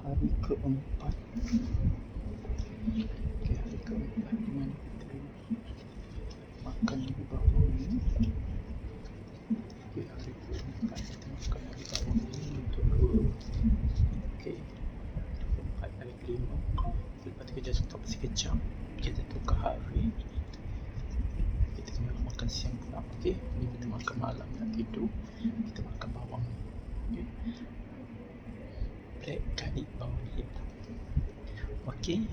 hari keempat. Okey, hari keempat di mana kita makan di bawah ni. Okey, hari keempat kita makan di bawah ni untuk dua. Okey, keempat hari kelima. Lepas tu kita stop sekejap, kita tukar hari, kita kena makan siang pula. Okey, ni kita makan malam nak tidur, kita makan bawang ni. Okey, black garlic bawang ni. Okey,